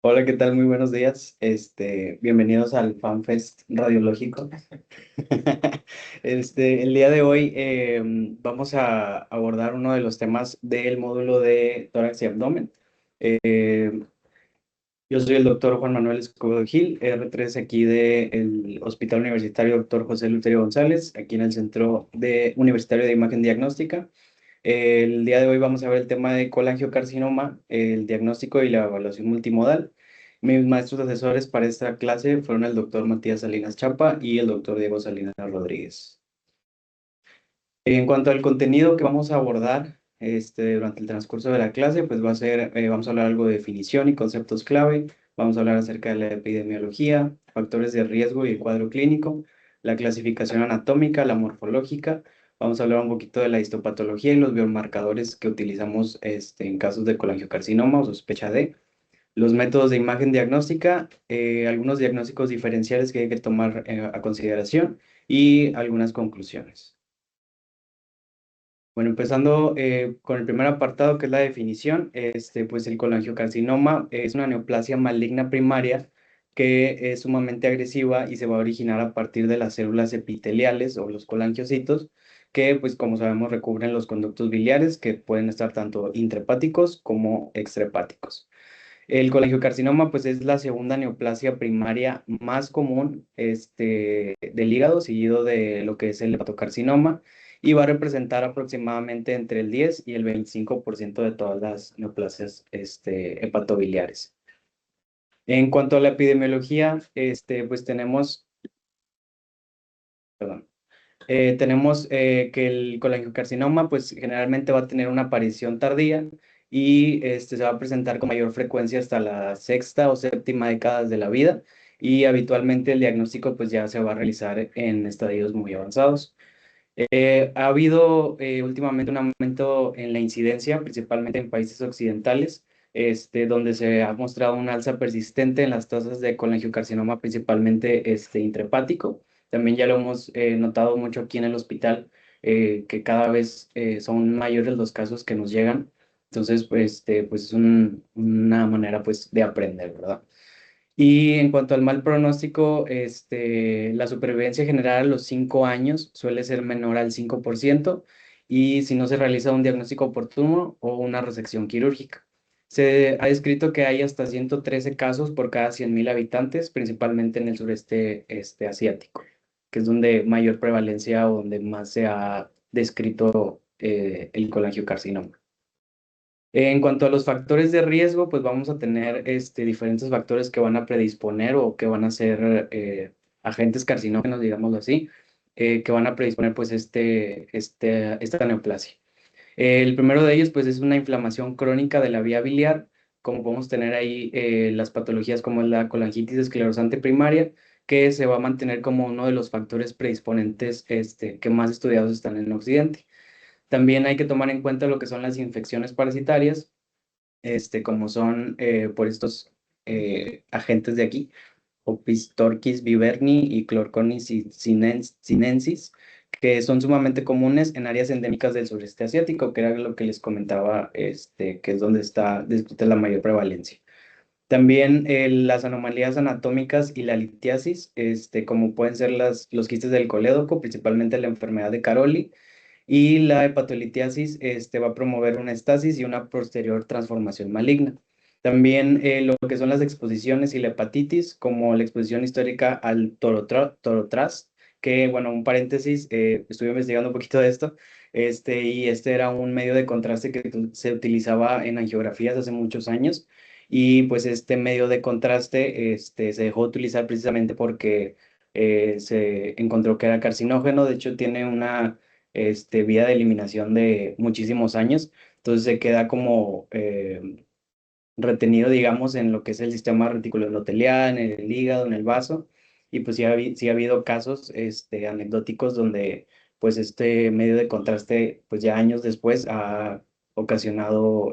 Hola, ¿qué tal? Muy buenos días. Bienvenidos al FanFest Radiológico. El día de hoy vamos a abordar uno de los temas del módulo de tórax y abdomen. Eh, yo soy el doctor Juan Manuel Escobedo Gil, R3 aquí del Hospital Universitario Dr. José Luterio González, aquí en el Centro Universitario de Imagen Diagnóstica. El día de hoy vamos a ver el tema de colangiocarcinoma, el diagnóstico y la evaluación multimodal. Mis maestros asesores para esta clase fueron el doctor Matías Salinas Chapa y el doctor Diego Salinas Rodríguez. En cuanto al contenido que vamos a abordar durante el transcurso de la clase, pues vamos a hablar algo de definición y conceptos clave, vamos a hablar acerca de la epidemiología, factores de riesgo y el cuadro clínico, la clasificación anatómica, la morfológica, vamos a hablar un poquito de la histopatología y los biomarcadores que utilizamos en casos de colangiocarcinoma o sospecha de, los métodos de imagen diagnóstica, algunos diagnósticos diferenciales que hay que tomar a consideración y algunas conclusiones. Bueno, empezando con el primer apartado, que es la definición, pues el colangiocarcinoma es una neoplasia maligna primaria que es sumamente agresiva y se va a originar a partir de las células epiteliales o los colangiocitos, que pues como sabemos recubren los conductos biliares que pueden estar tanto intrahepáticos como extrahepáticos. El colangiocarcinoma pues es la segunda neoplasia primaria más común del hígado, seguido de lo que es el hepatocarcinoma, y va a representar aproximadamente entre el 10 y el 25% de todas las neoplasias hepatobiliares. En cuanto a la epidemiología, pues perdón, tenemos que el colangiocarcinoma pues generalmente va a tener una aparición tardía y se va a presentar con mayor frecuencia hasta la sexta o séptima décadas de la vida, y habitualmente el diagnóstico pues ya se va a realizar en estadios muy avanzados. Ha habido últimamente un aumento en la incidencia, principalmente en países occidentales, donde se ha mostrado un alza persistente en las tasas de colangiocarcinoma, principalmente intrahepático. También ya lo hemos notado mucho aquí en el hospital, que cada vez son mayores los casos que nos llegan. Entonces, pues es una manera pues, de aprender, ¿verdad? Y en cuanto al mal pronóstico, la supervivencia general a los 5 años suele ser menor al 5%, y si no se realiza un diagnóstico oportuno o una resección quirúrgica. Se ha descrito que hay hasta 113 casos por cada 100.000 habitantes, principalmente en el sureste asiático, que es donde mayor prevalencia o donde más se ha descrito el colangiocarcinoma. En cuanto a los factores de riesgo, pues vamos a tener diferentes factores que van a predisponer o que van a ser agentes carcinógenos, digámoslo así, que van a predisponer pues esta neoplasia. El primero de ellos pues es una inflamación crónica de la vía biliar, como podemos tener ahí las patologías como la colangitis esclerosante primaria, que se va a mantener como uno de los factores predisponentes que más estudiados están en Occidente. También hay que tomar en cuenta lo que son las infecciones parasitarias, como son por estos agentes de aquí, Opistorchis viverni y Chlorconis sinensis, que son sumamente comunes en áreas endémicas del sureste asiático, que era lo que les comentaba, que es donde está descrita la mayor prevalencia. También las anomalías anatómicas y la litiasis, como pueden ser los quistes del colédoco, principalmente la enfermedad de Caroli, y la hepatolitiasis va a promover una estasis y una posterior transformación maligna. También lo que son las exposiciones y la hepatitis, como la exposición histórica al torotras, que, bueno, un paréntesis, estuve investigando un poquito de esto, y este era un medio de contraste que se utilizaba en angiografías hace muchos años, y pues este medio de contraste se dejó utilizar precisamente porque se encontró que era carcinógeno. De hecho tiene una vía de eliminación de muchísimos años, entonces se queda como retenido, digamos, en lo que es el sistema reticuloendotelial, en el hígado, en el vaso, y pues sí ha habido casos anecdóticos donde pues este medio de contraste pues ya años después ha ocasionado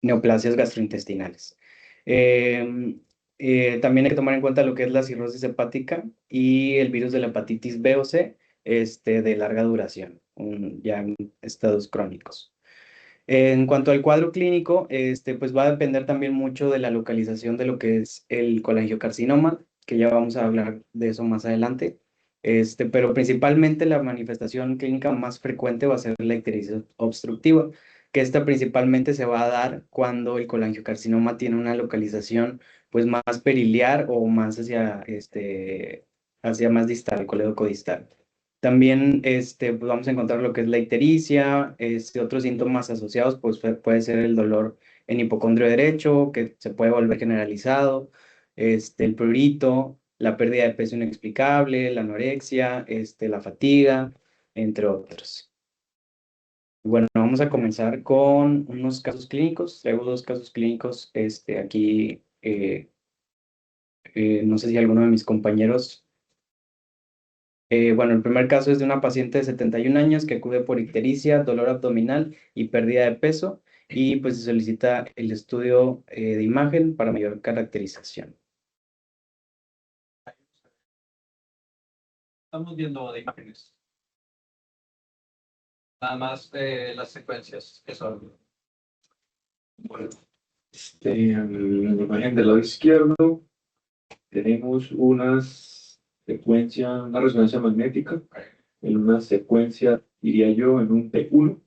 neoplasias gastrointestinales. También hay que tomar en cuenta lo que es la cirrosis hepática y el virus de la hepatitis B o C, de larga duración, ya en estados crónicos. En cuanto al cuadro clínico, pues va a depender también mucho de la localización de lo que es el colangiocarcinoma, que ya vamos a hablar de eso más adelante. Pero principalmente la manifestación clínica más frecuente va a ser la ictericia obstructiva, que esta principalmente se va a dar cuando el colangiocarcinoma tiene una localización pues más periliar o más hacia más distal, colédoco distal. También pues vamos a encontrar lo que es la ictericia, otros síntomas asociados, pues puede ser el dolor en hipocondrio derecho, que se puede volver generalizado, el prurito, la pérdida de peso inexplicable, la anorexia, la fatiga, entre otros. Bueno, vamos a comenzar con unos casos clínicos. Traigo dos casos clínicos aquí. No sé si alguno de mis compañeros. Bueno, el primer caso es de una paciente de 71 años que acude por ictericia, dolor abdominal y pérdida de peso, y pues se solicita el estudio de imagen para mayor caracterización. Estamos viendo de imágenes. Nada más las secuencias que son. Bueno, en la imagen del lado izquierdo tenemos una resonancia magnética, en una secuencia, diría yo, en un T1.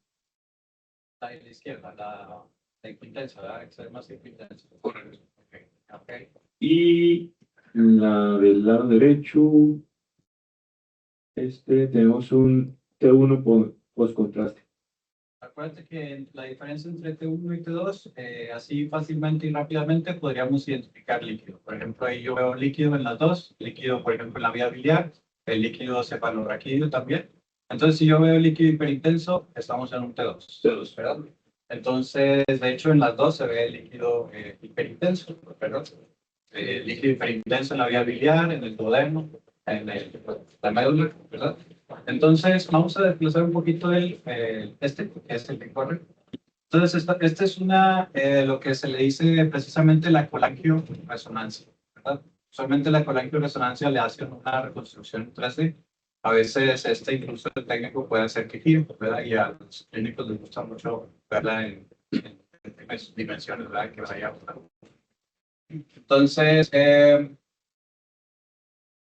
La de la izquierda, la hipointensa, ¿verdad? Extrema hipointensa. Correcto. Okay. Y la del lado derecho, tenemos un T1 post-contraste. Acuérdate que la diferencia entre T1 y T2, así fácilmente y rápidamente podríamos identificar líquido. Por ejemplo, ahí yo veo líquido en las dos, líquido, por ejemplo, en la vía biliar, el líquido cefalorraquídeo también. Entonces, si yo veo líquido hiperintenso, estamos en un T2, ¿verdad? Entonces, de hecho, en las dos se ve el líquido hiperintenso, ¿verdad? Líquido hiperintenso en la vía biliar, en el duodeno, en la médula, ¿verdad? Entonces, vamos a desplazar un poquito que es el que corre. Entonces, esta es lo que se le dice precisamente la colangioresonancia, ¿verdad? Usualmente la colangioresonancia le hacen una reconstrucción en 3D. A veces incluso el técnico puede hacer que gire, ¿verdad? Y a los clínicos les gusta mucho verla en dimensiones, ¿verdad? Que vaya. Entonces,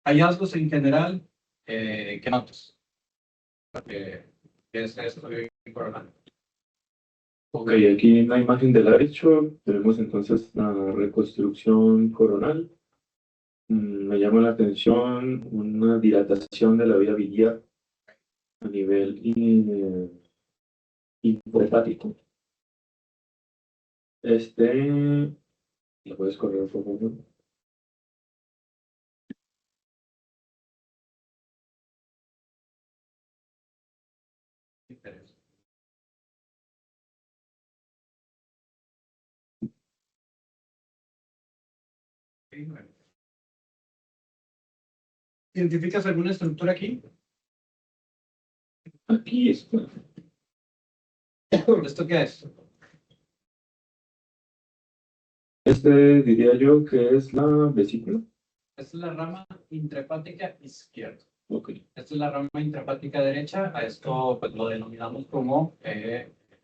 hallazgos en general, ¿qué notas? Que es esto coronal. Ok, aquí en la imagen del derecho tenemos entonces la reconstrucción coronal. Me llama la atención una dilatación de la vía biliar a nivel infrahepático. ¿Lo puedes correr, por favor? Interés. ¿Identificas alguna estructura aquí? Aquí está. ¿Esto qué es? Diría yo que es la vesícula. Esta es la rama intrahepática izquierda. Ok. Esta es la rama intrahepática derecha. A esto pues, lo denominamos como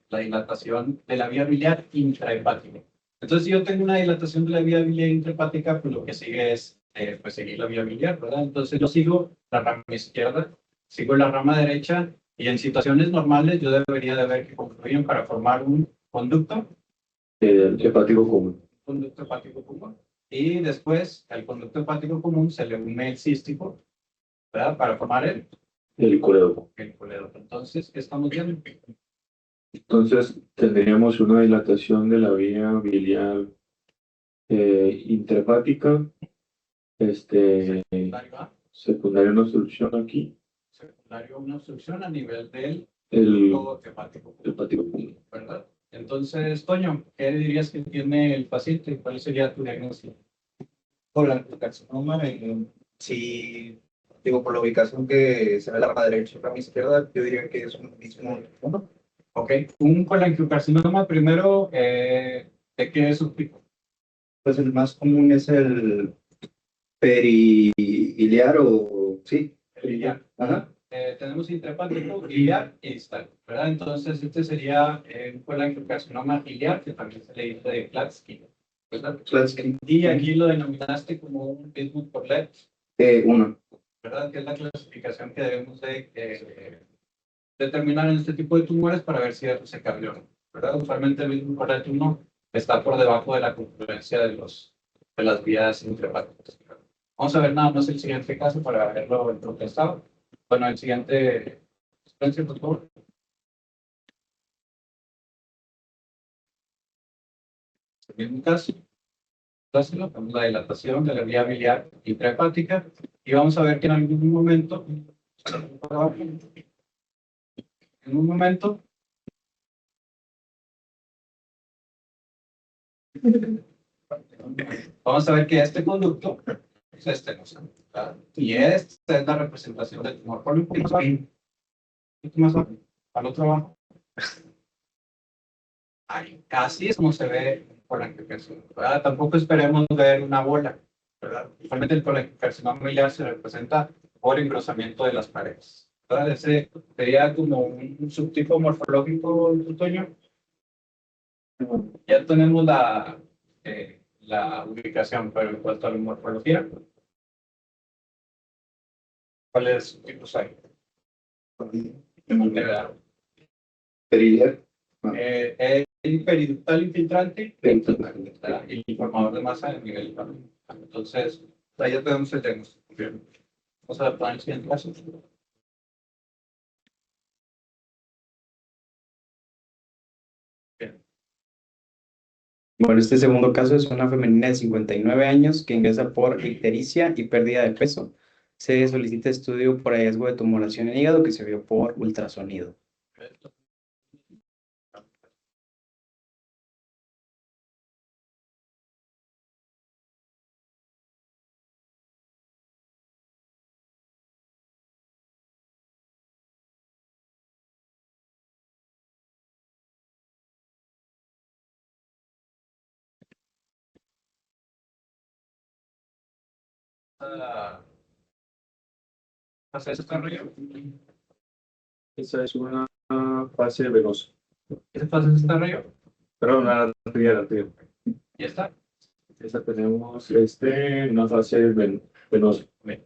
la dilatación de la vía biliar intrahepática. Entonces, si yo tengo una dilatación de la vía biliar intrahepática, pues lo que sigue es pues, seguir la vía biliar, ¿verdad? Entonces, yo sigo la rama izquierda, sigo la rama derecha, y en situaciones normales yo debería de ver que confluyen para formar un conducto. Hepático común. Conducto hepático común. Y después, al conducto hepático común se le une el cístico, ¿verdad? Para formar El colédoco. el colédoco. Entonces, ¿qué estamos viendo? Entonces tendríamos una dilatación de la vía biliar intrahepática, Secundario A, secundaria una obstrucción aquí, secundario una obstrucción a nivel del el conducto hepático común, hepático común. ¿verdad? Entonces, Toño, ¿qué dirías que tiene el paciente? ¿Cuál sería tu diagnóstico? Colangiocarcinoma, sí, digo, por la ubicación que se ve la rama derecha y la rama izquierda, yo diría que es un mismo uno. Ok, un colangiocarcinoma primero, ¿de qué es su tipo? Pues el más común es el periliar o, sí, Biliar. ajá, tenemos intrahepático, iliar y distal, ¿verdad? Entonces, este sería un colangiocarcinoma iliar, que también se le dice de Klatskin, ¿verdad? Klatskin. Y aquí lo denominaste como un Bismuth por LED, 1. ¿verdad? Que es la clasificación que debemos de determinar en este tipo de tumores para ver si se cambió, ¿verdad? Usualmente el Bismuth por LED 1 está por debajo de la confluencia de las vías intrahepáticas. Vamos a ver nada más el siguiente caso para verlo en protestado. Bueno, el siguiente, Spencer, por favor. El mismo caso, tenemos la dilatación de la vía biliar intrahepática y vamos a ver que en algún momento, vamos a ver que este conducto es este, ¿no? Y esta es la representación del tumor. Ponle un poquito más abajo, al otro abajo. Ahí, así es como se ve por la colangiocarcinoma. Tampoco esperemos ver una bola, ¿verdad? Usualmente el colangiocarcinoma biliar se representa por engrosamiento de las paredes, ¿verdad? Ese sería como un subtipo morfológico, Toño. Ya tenemos la ubicación, pero en cuanto a la morfología, ¿cuáles subtipos hay? De manera Periliar. el periductal infiltrante y el formador de masa a nivel local. Entonces, ahí ya tenemos el diagnóstico. Vamos a adaptar el siguiente caso. Bien. Bueno, este segundo caso es una femenina de 59 años que ingresa por ictericia y pérdida de peso. Se solicita estudio por hallazgo de tumoración en hígado que se vio por ultrasonido. ¿Hacer este desarrollo? Esa es una fase venosa. ¿Ese pasa este desarrollo? Perdón, la arterial. Ya está. Esa tenemos una fase venosa. Bien.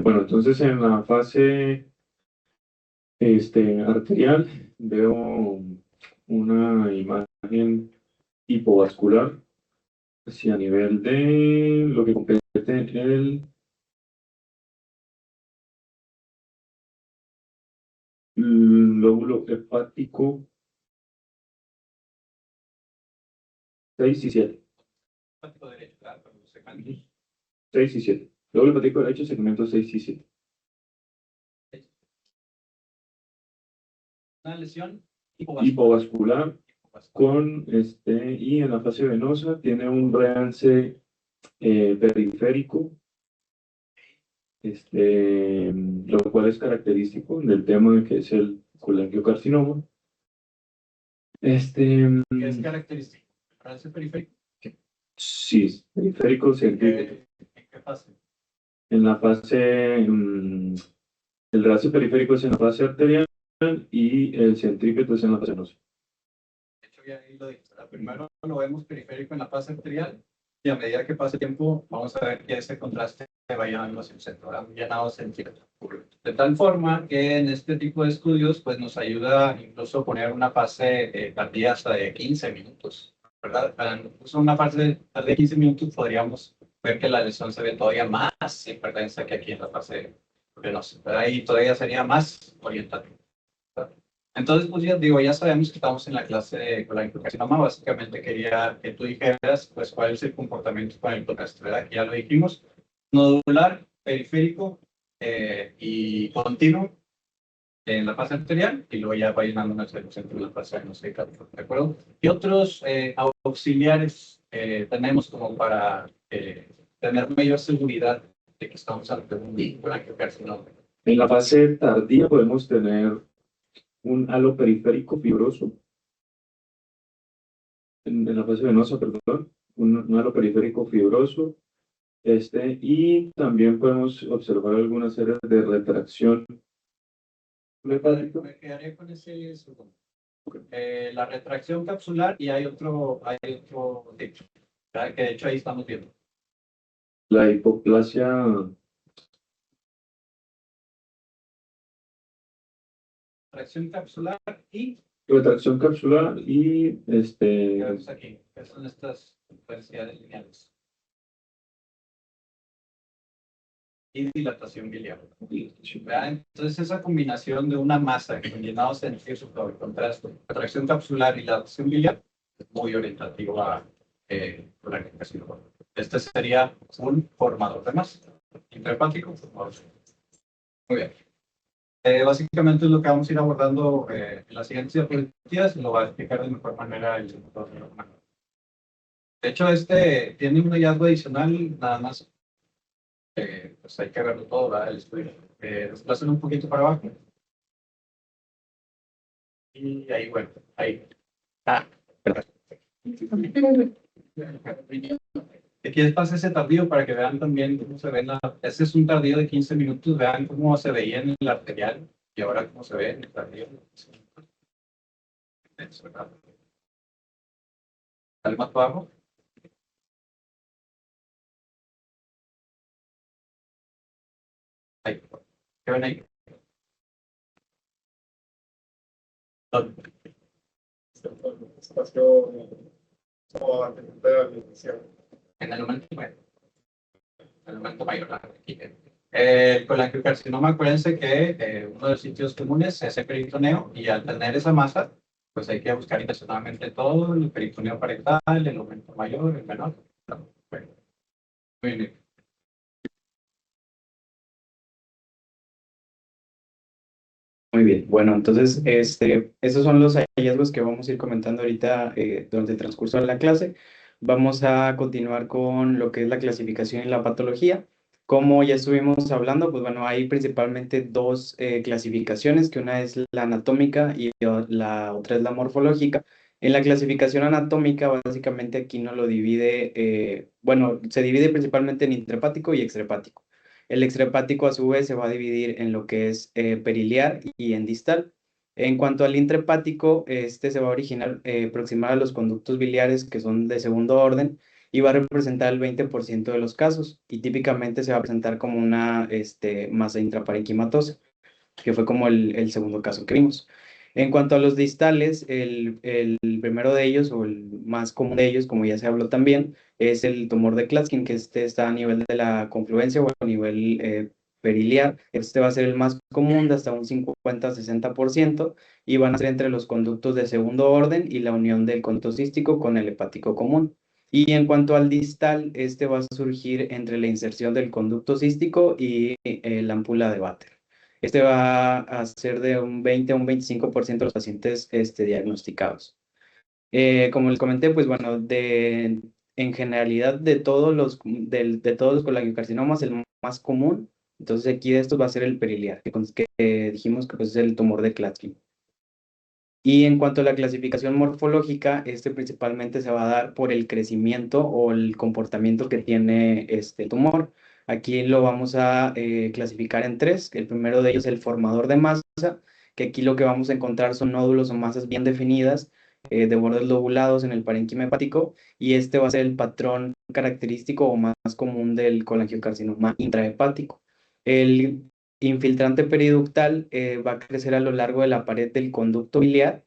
Bueno, entonces en la fase arterial veo una imagen hipovascular hacia nivel de lo que compete el lóbulo hepático 6 y 7. Hepático derecho, ¿verdad? Para los segmentos. 6 y 7. Lóbulo hepático derecho, segmentos 6 y 7. Una lesión Hipovascular con y en la fase venosa tiene un realce periférico, lo cual es característico del tema de que es el colangiocarcinoma. ¿Qué es característico? ¿Realce periférico? Sí, periférico científico. ¿En qué fase? En la fase, el realce periférico es en la fase arterial y el centrípeto es en la fase venosa. De hecho, ya ahí lo dije. Primero lo vemos periférico en la fase arterial y a medida que pase el tiempo vamos a ver que ese contraste va llenando hacia el centro, llenado centímetro. De tal forma que en este tipo de estudios pues nos ayuda incluso a poner una fase tardía hasta de 15 minutos, ¿verdad? Incluso una fase de 15 minutos podríamos ver que la lesión se ve todavía más hiperdensa que aquí en la fase venosa, ¿verdad? Y todavía sería más orientativo. Entonces, pues ya digo, ya sabemos que estamos en la clase de colangiocarcinoma. Básicamente quería que tú dijeras, pues, cuál es el comportamiento con el contraste, ¿verdad? Que ya lo dijimos, nodular, periférico y continuo en la fase arterial, y luego ya va llenando nuestra centro en la fase venosa, ¿de acuerdo? ¿Qué otros auxiliares tenemos como para tener mayor seguridad de que estamos ante un colangiocarcinoma? En la fase tardía podemos tener un halo periférico fibroso. En la fase venosa, perdón, un halo periférico fibroso, y también podemos observar algunas series de retracción. Me quedaría con ese segundo. La retracción capsular y hay otro hecho, ¿verdad? Que de hecho ahí estamos viendo. La hipoplasia, Retracción capsular y retracción capsular y ¿qué vemos aquí? ¿Qué son estas diversidades lineales? Y dilatación biliar. ¿Verdad? Entonces esa combinación de una masa con llenado centrífugo por contraste, retracción capsular y dilatación biliar es muy orientativo a la clasificación. Este sería un formador de masa. Intrahepático, formador. Muy bien. Básicamente es lo que vamos a ir abordando en las siguientes diapositivas y lo va a explicar de mejor manera el doctor. De hecho, este tiene un hallazgo adicional, nada más. Pues hay que verlo todo, ¿verdad? El estudio. Desplazan un poquito para abajo. Y ahí, bueno, ahí. Perdón. Aquí les pasa ese tardío para que vean también cómo se ve Ese es un tardío de 15 minutos. Vean cómo se veía en el arterial y ahora cómo se ve en el tardío. ¿Al más abajo? Ahí. ¿Qué ven ahí? Espacio En el momento mayor. En el momento mayor. Aquí. Con la angiocarcinoma, acuérdense que uno de los sitios comunes es el peritoneo y al tener esa masa, pues hay que buscar intencionalmente todo, el peritoneo parental, el aumento mayor, el menor. Bueno, muy bien. Muy bien, bueno, entonces esos son los hallazgos que vamos a ir comentando ahorita durante el transcurso de la clase. Vamos a continuar con lo que es la clasificación y la patología. Como ya estuvimos hablando, pues bueno, hay principalmente dos clasificaciones, que una es la anatómica y la otra es la morfológica. En la clasificación anatómica, básicamente aquí no lo divide, bueno, se divide principalmente en intrahepático y extrahepático. El extrahepático a su vez se va a dividir en lo que es periliar y en distal. En cuanto al intrahepático, este se va a originar aproximar a los conductos biliares que son de segundo orden y va a representar el 20% de los casos y típicamente se va a presentar como una masa intraparenquimatosa, que fue como el segundo caso que vimos. En cuanto a los distales, el primero de ellos, o el más común de ellos, como ya se habló también, es el tumor de Klatskin, que está a nivel de la confluencia o a nivel periliar. Este va a ser el más común, de hasta un 50-60%, y van a ser entre los conductos de segundo orden y la unión del conducto cístico con el hepático común. Y en cuanto al distal, este va a surgir entre la inserción del conducto cístico y la ámpula de Vater. Este va a ser de un 20 a un 25% de los pacientes diagnosticados. Como les comenté, pues bueno, en generalidad de todos los colangiocarcinomas, el más común, entonces aquí de estos va a ser el periliar, que dijimos que pues, es el tumor de Klatskin. Y en cuanto a la clasificación morfológica, este principalmente se va a dar por el crecimiento o el comportamiento que tiene este tumor. Aquí lo vamos a clasificar en tres. El primero de ellos es el formador de masa, que aquí lo que vamos a encontrar son nódulos o masas bien definidas de bordes lobulados en el parénquima hepático, y este va a ser el patrón característico o más común del colangiocarcinoma intrahepático. El infiltrante periductal va a crecer a lo largo de la pared del conducto biliar,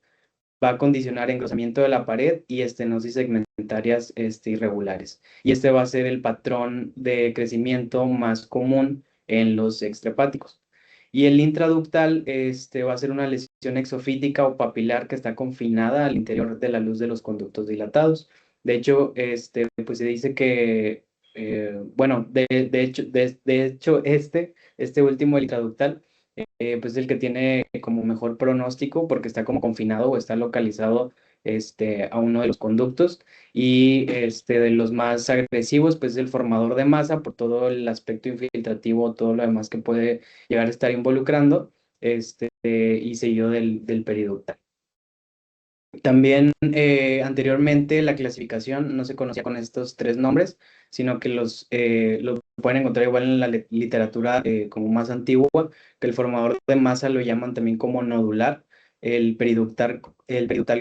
va a condicionar engrosamiento de la pared y estenosis segmentarias irregulares. Y este va a ser el patrón de crecimiento más común en los extrahepáticos. Y el intraductal va a ser una lesión exofítica o papilar que está confinada al interior de la luz de los conductos dilatados. De hecho, pues se dice que, bueno, de hecho este último, el intraductal, pues es el que tiene como mejor pronóstico porque está como confinado o está localizado a uno de los conductos, y de los más agresivos pues es el formador de masa por todo el aspecto infiltrativo, todo lo demás que puede llegar a estar involucrando, y seguido del periductal. También anteriormente la clasificación no se conocía con estos tres nombres, sino que los pueden encontrar igual en la literatura como más antigua, que el formador de masa lo llaman también como nodular, el periductal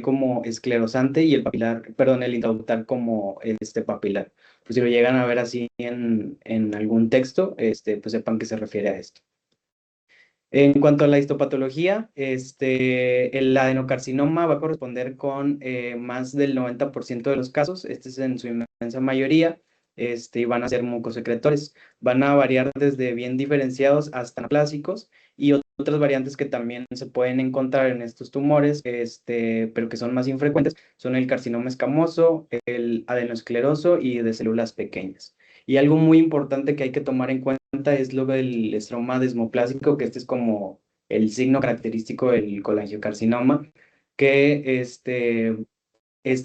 como esclerosante y el papilar, perdón, el intraductal como papilar. Pues si lo llegan a ver así en algún texto, pues sepan que se refiere a esto. En cuanto a la histopatología, el adenocarcinoma va a corresponder con más del 90% de los casos, este es en su inmensa mayoría, y van a ser mucosecretores. Van a variar desde bien diferenciados hasta clásicos y otras variantes que también se pueden encontrar en estos tumores, pero que son más infrecuentes, son el carcinoma escamoso, el adenoescleroso y de células pequeñas. Y algo muy importante que hay que tomar en cuenta es lo del estroma desmoplásico, que este es como el signo característico del colangiocarcinoma, que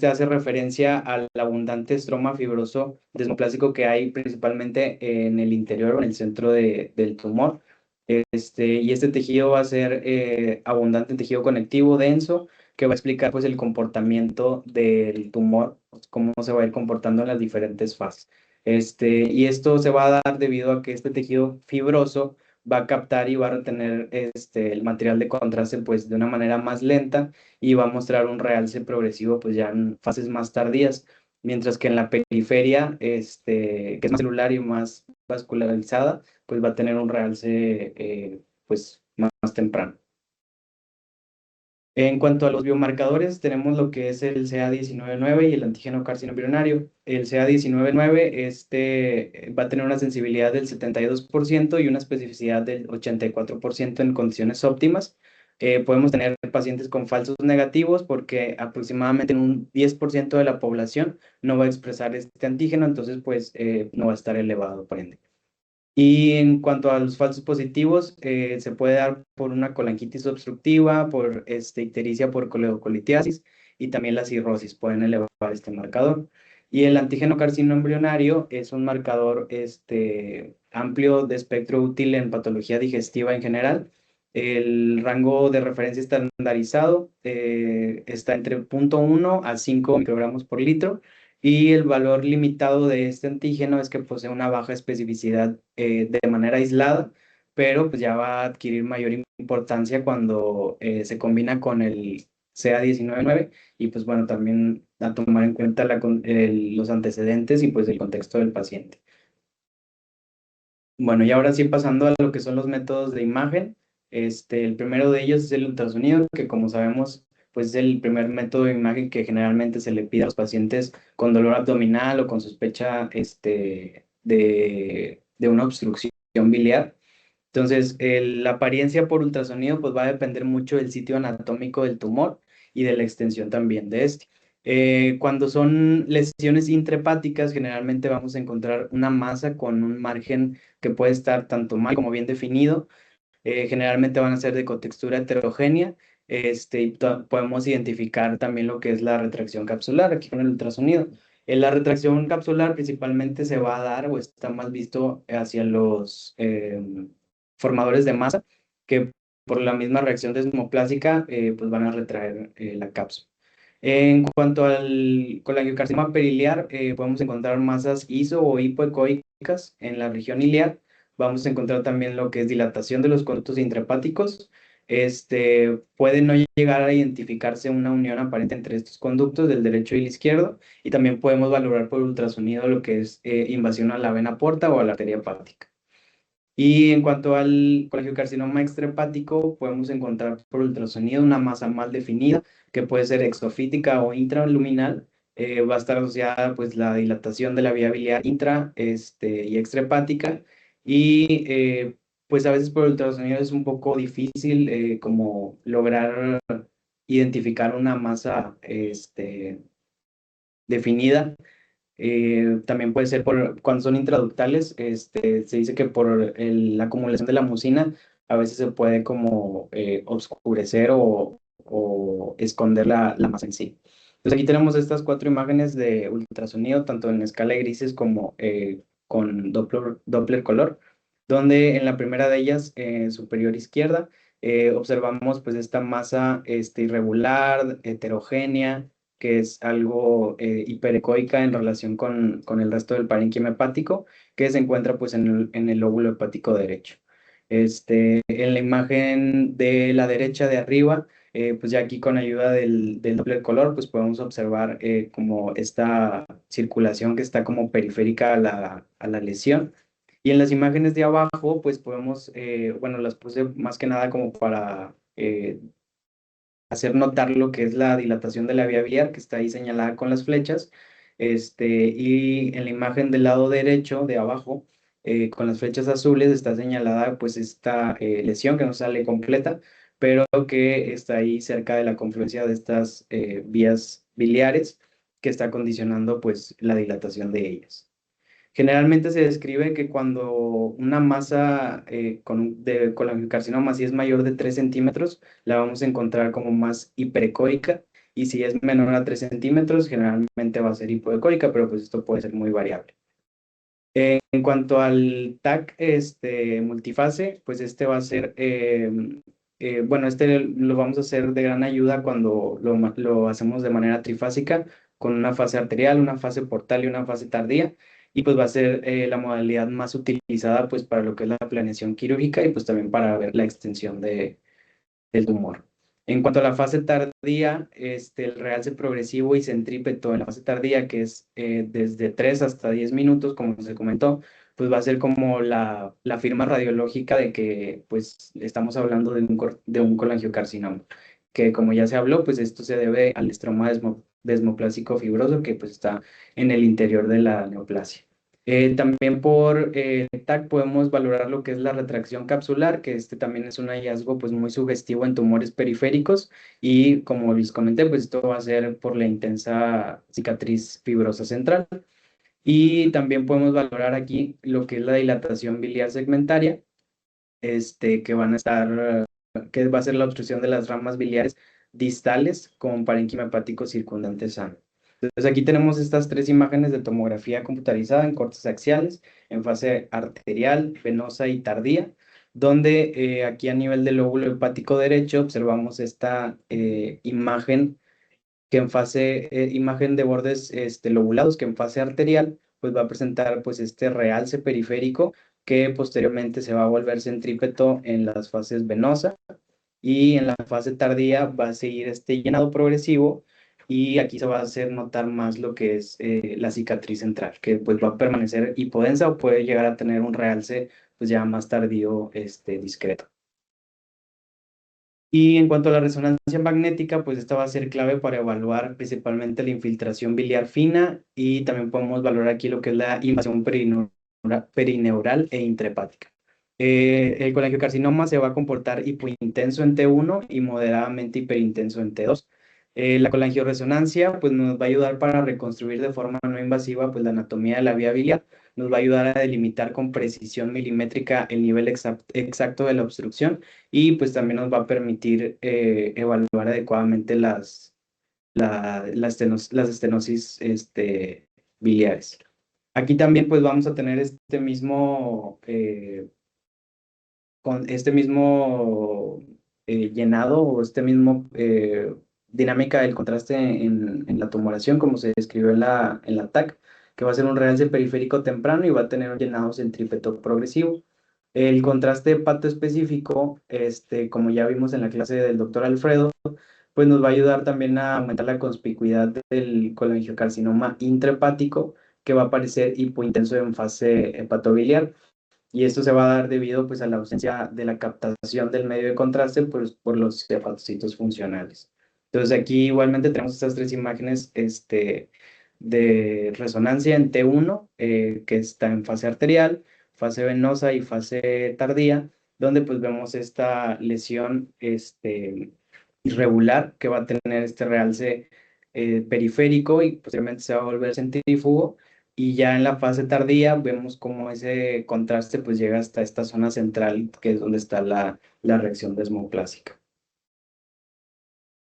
hace referencia al abundante estroma fibroso desmoplásico que hay principalmente en el interior o en el centro del tumor. Y este tejido va a ser abundante en tejido conectivo denso, que va a explicar pues el comportamiento del tumor, cómo se va a ir comportando en las diferentes fases. Y esto se va a dar debido a que este tejido fibroso va a captar y va a retener el material de contraste pues de una manera más lenta y va a mostrar un realce progresivo pues ya en fases más tardías, mientras que en la periferia, que es más celular y más vascularizada, pues va a tener un realce pues más temprano. En cuanto a los biomarcadores, tenemos lo que es el CA19-9 y el antígeno carcinoembrionario. El CA19-9 va a tener una sensibilidad del 72% y una especificidad del 84% en condiciones óptimas. Podemos tener pacientes con falsos negativos porque aproximadamente en un 10% de la población no va a expresar este antígeno, entonces pues no va a estar elevado, por ende. Y en cuanto a los falsos positivos, se puede dar por una colangitis obstructiva, por ictericia por coledocolitiasis y también la cirrosis pueden elevar este marcador. Y el antígeno carcino embrionario es un marcador amplio de espectro útil en patología digestiva en general. El rango de referencia estandarizado está entre 0.1 a 5 microgramos por litro y el valor limitado de este antígeno es que posee una baja especificidad de manera aislada, pero pues ya va a adquirir mayor importancia cuando se combina con el CA19-9 y pues bueno, también a tomar en cuenta los antecedentes y pues el contexto del paciente. Bueno, y ahora sí pasando a lo que son los métodos de imagen, el primero de ellos es el ultrasonido, que como sabemos, pues es el primer método de imagen que generalmente se le pide a los pacientes con dolor abdominal o con sospecha de una obstrucción biliar. Entonces, la apariencia por ultrasonido pues va a depender mucho del sitio anatómico del tumor y de la extensión también de este. Cuando son lesiones intrahepáticas, generalmente vamos a encontrar una masa con un margen que puede estar tanto mal como bien definido. Generalmente van a ser de cotextura heterogénea. Y podemos identificar también lo que es la retracción capsular aquí con el ultrasonido. La retracción capsular principalmente se va a dar o está más visto hacia los formadores de masa que por la misma reacción desmoplásica pues van a retraer la cápsula. En cuanto al colangiocarcinoma periliar, podemos encontrar masas iso o hipoecoicas en la región iliar. Vamos a encontrar también lo que es dilatación de los conductos intrahepáticos. Puede no llegar a identificarse una unión aparente entre estos conductos del derecho y el izquierdo. Y también podemos valorar por ultrasonido lo que es invasión a la vena porta o a la arteria hepática. Y en cuanto al colangiocarcinoma extrahepático, podemos encontrar por ultrasonido una masa mal definida, que puede ser exofítica o intraluminal. Va a estar asociada pues la dilatación de la vía biliar y extrahepática. Y pues a veces por ultrasonido es un poco difícil como lograr identificar una masa definida. También puede ser cuando son intraductales, se dice que por la acumulación de la mucina a veces se puede como obscurecer o esconder la masa en sí. Entonces aquí tenemos estas 4 imágenes de ultrasonido, tanto en escala de grises como con Doppler color, donde en la primera de ellas, superior izquierda, observamos pues esta masa irregular, heterogénea, que es algo hiperecoica en relación con el resto del parénquima hepático, que se encuentra pues en el lóbulo hepático derecho. En la imagen de la derecha de arriba, pues ya aquí con ayuda del Doppler color, pues podemos observar como esta circulación que está como periférica a la lesión. Y en las imágenes de abajo, pues podemos, bueno, las puse más que nada como para hacer notar lo que es la dilatación de la vía biliar, que está ahí señalada con las flechas. Y en la imagen del lado derecho de abajo, con las flechas azules, está señalada pues esta lesión que no sale completa, pero que está ahí cerca de la confluencia de estas vías biliares, que está condicionando pues la dilatación de ellas. Generalmente se describe que cuando una masa de colangiocarcinoma, si es mayor de 3 centímetros, la vamos a encontrar como más hiperecoica, y si es menor a 3 centímetros, generalmente va a ser hipoecoica, pero pues esto puede ser muy variable. En cuanto al TAC multifase, pues este va a ser, bueno, este lo vamos a hacer de gran ayuda cuando lo hacemos de manera trifásica, con una fase arterial, una fase portal y una fase tardía, y pues va a ser la modalidad más utilizada pues para lo que es la planeación quirúrgica y pues también para ver la extensión del tumor. En cuanto a la fase tardía, el realce progresivo y centrípeto en la fase tardía, que es desde 3 hasta 10 minutos, como se comentó, pues va a ser como la firma radiológica de que pues estamos hablando de un colangiocarcinoma, que como ya se habló, pues esto se debe al estroma desmoplásico fibroso que pues está en el interior de la neoplasia. También por TAC podemos valorar lo que es la retracción capsular, que también es un hallazgo pues muy sugestivo en tumores periféricos, y como les comenté, pues esto va a ser por la intensa cicatriz fibrosa central. Y también podemos valorar aquí lo que es la dilatación biliar segmentaria, que van a estar, que va a ser la obstrucción de las ramas biliares distales con parénquima hepático circundante sano. Entonces aquí tenemos estas tres imágenes de tomografía computarizada en cortes axiales, en fase arterial, venosa y tardía, donde aquí a nivel del lóbulo hepático derecho observamos esta imagen que en fase, imagen de bordes lobulados, que en fase arterial pues va a presentar pues este realce periférico, que posteriormente se va a volver centrípeto en las fases venosa, y en la fase tardía va a seguir este llenado progresivo, y aquí se va a hacer notar más lo que es la cicatriz central, que pues va a permanecer hipodensa o puede llegar a tener un realce pues ya más tardío discreto. Y en cuanto a la resonancia magnética, pues esta va a ser clave para evaluar principalmente la infiltración biliar fina, y también podemos valorar aquí lo que es la invasión perineural e intrahepática. El colangiocarcinoma se va a comportar hipointenso en T1 y moderadamente hiperintenso en T2. La colangioresonancia pues nos va a ayudar para reconstruir de forma no invasiva pues la anatomía de la vía biliar, nos va a ayudar a delimitar con precisión milimétrica el nivel exacto de la obstrucción, y pues también nos va a permitir evaluar adecuadamente las estenosis biliares. Aquí también pues vamos a tener con este mismo llenado, o dinámica del contraste en la tumoración, como se describió en la TAC, que va a ser un realce periférico temprano y va a tener un llenado centrípeto progresivo. El contraste hepato específico, como ya vimos en la clase del doctor Alfredo, pues nos va a ayudar también a aumentar la conspicuidad del colangiocarcinoma intrahepático, que va a aparecer hipointenso en fase hepatobiliar. Y esto se va a dar debido pues a la ausencia de la captación del medio de contraste pues, por los hepatocitos funcionales. Entonces aquí igualmente tenemos estas tres imágenes de resonancia en T1, que está en fase arterial, fase venosa y fase tardía, donde pues vemos esta lesión irregular, que va a tener este realce periférico y posteriormente se va a volver centrífugo. Y ya en la fase tardía vemos cómo ese contraste pues llega hasta esta zona central, que es donde está la reacción desmoplásica.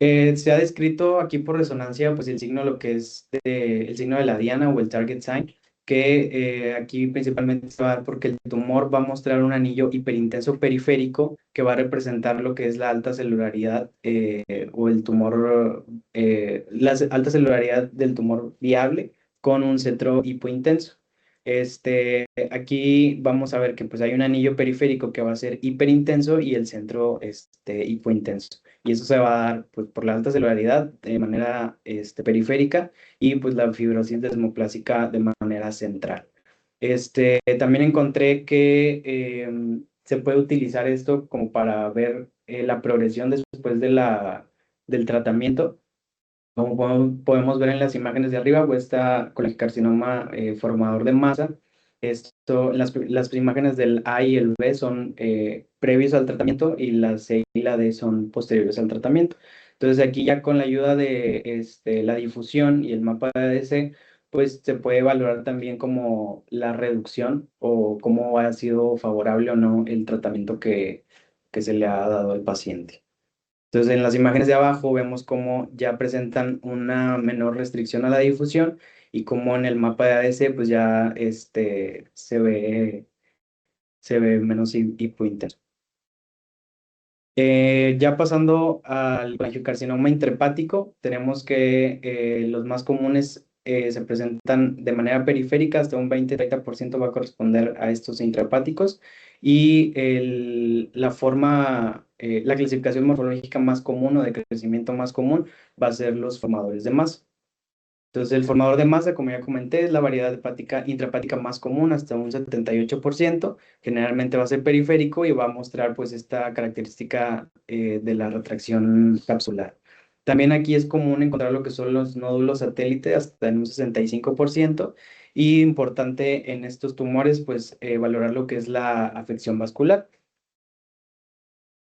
Se ha descrito aquí por resonancia pues el signo, lo que es el signo de la diana o el target sign, que aquí principalmente se va a dar porque el tumor va a mostrar un anillo hiperintenso periférico que va a representar lo que es la alta celularidad o el tumor, la alta celularidad del tumor viable con un centro hipointenso. Aquí vamos a ver que pues hay un anillo periférico que va a ser hiperintenso y el centro hipointenso. Y eso se va a dar pues, por la alta celularidad de manera periférica y pues la fibrosis desmoplásica de manera central. También encontré que se puede utilizar esto como para ver la progresión después del tratamiento. Como podemos ver en las imágenes de arriba, pues está colangiocarcinoma formador de masa. Las imágenes del A y el B son previos al tratamiento y la C y la D son posteriores al tratamiento. Entonces aquí ya con la ayuda de la difusión y el mapa de ADC, pues se puede valorar también como la reducción o cómo ha sido favorable o no el tratamiento que se le ha dado al paciente. Entonces, en las imágenes de abajo vemos cómo ya presentan una menor restricción a la difusión y cómo en el mapa de ADC pues ya se ve menos hipointenso. Ya pasando al cholangiocarcinoma intrahepático, tenemos que los más comunes se presentan de manera periférica, hasta un 20-30% va a corresponder a estos intrahepáticos, y la clasificación morfológica más común o de crecimiento más común va a ser los formadores de masa. Entonces, el formador de masa, como ya comenté, es la variedad intrahepática más común, hasta un 78%. Generalmente va a ser periférico y va a mostrar pues esta característica de la retracción capsular. También aquí es común encontrar lo que son los nódulos satélites hasta en un 65%. Y importante en estos tumores, pues valorar lo que es la afección vascular.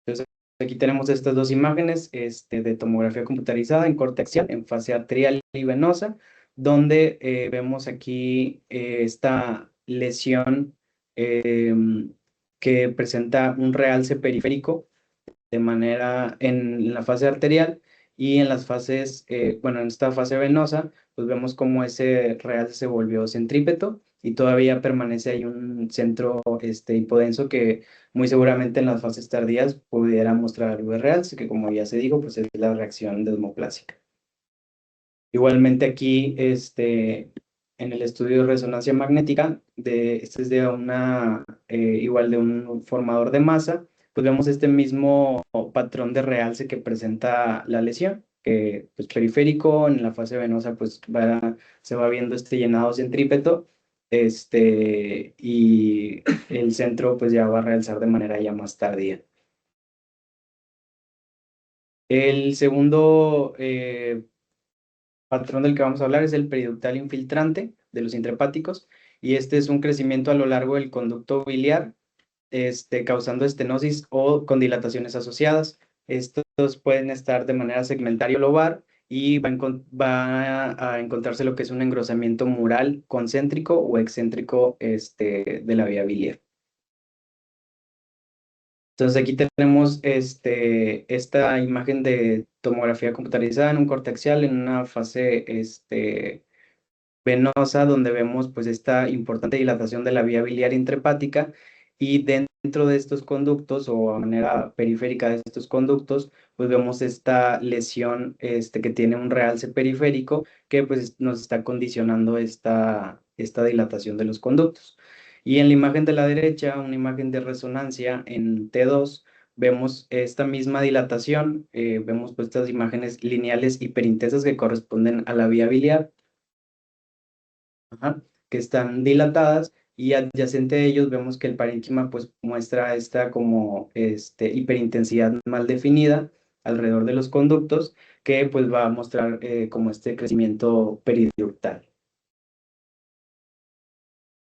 Entonces, aquí tenemos estas dos imágenes de tomografía computarizada en corte axial, en fase arterial y venosa, donde vemos aquí esta lesión que presenta un realce periférico de manera en la fase arterial, y en las fases, bueno, en esta fase venosa, pues vemos cómo ese realce se volvió centrípeto y todavía permanece ahí un centro hipodenso que muy seguramente en las fases tardías pudiera mostrar algo de realce, que como ya se dijo, pues es la reacción desmoplásica. Igualmente aquí, en el estudio de resonancia magnética, este es de igual de un formador de masa, pues vemos este mismo patrón de realce que presenta la lesión, que pues periférico, en la fase venosa pues se va viendo este llenado centrípeto, y el centro pues ya va a realzar de manera ya más tardía. El segundo patrón del que vamos a hablar es el periductal infiltrante de los intrahepáticos, y este es un crecimiento a lo largo del conducto biliar, causando estenosis o con dilataciones asociadas. Estos pueden estar de manera segmentaria o lobar y va a encontrarse lo que es un engrosamiento mural concéntrico o excéntrico de la vía biliar. Entonces aquí tenemos esta imagen de tomografía computarizada en un corte axial en una fase venosa, donde vemos pues esta importante dilatación de la vía biliar intrahepática, y dentro de estos conductos o a manera periférica de estos conductos pues vemos esta lesión que tiene un realce periférico que pues nos está condicionando esta dilatación de los conductos. Y en la imagen de la derecha, una imagen de resonancia en T2, vemos esta misma dilatación, vemos pues estas imágenes lineales hiperintensas que corresponden a la vía biliar, que están dilatadas, y adyacente a ellos vemos que el parénquima pues muestra esta como hiperintensidad mal definida alrededor de los conductos, que pues va a mostrar como este crecimiento periductal.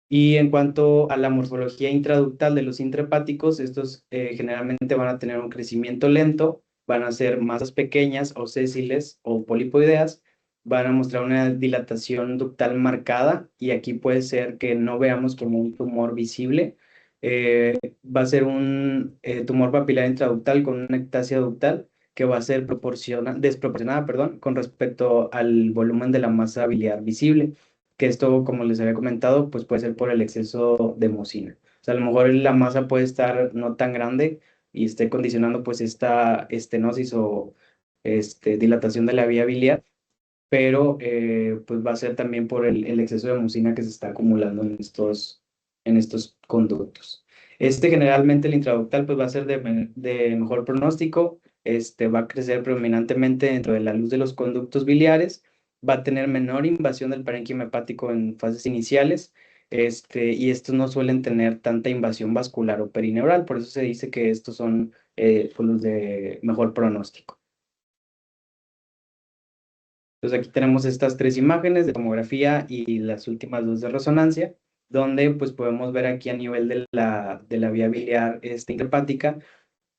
Y en cuanto a la morfología intraductal de los intrahepáticos, estos generalmente van a tener un crecimiento lento, van a ser masas pequeñas o sésiles o polipoideas, van a mostrar una dilatación ductal marcada, y aquí puede ser que no veamos como un tumor visible. Va a ser un tumor papilar intraductal con una ectasia ductal que va a ser desproporcionada, perdón, con respecto al volumen de la masa biliar visible. que esto, como les había comentado, pues puede ser por el exceso de mucina. O sea, a lo mejor la masa puede estar no tan grande y esté condicionando pues esta estenosis o dilatación de la vía biliar, pero pues va a ser también por el exceso de mucina que se está acumulando en estos conductos. Generalmente el intraductal pues va a ser de mejor pronóstico, va a crecer predominantemente dentro de la luz de los conductos biliares, va a tener menor invasión del parénquima hepático en fases iniciales, y estos no suelen tener tanta invasión vascular o perineural, por eso se dice que estos son pues, los de mejor pronóstico. Entonces aquí tenemos estas tres imágenes de tomografía y las últimas dos de resonancia, donde pues podemos ver aquí a nivel de la vía biliar intrahepática,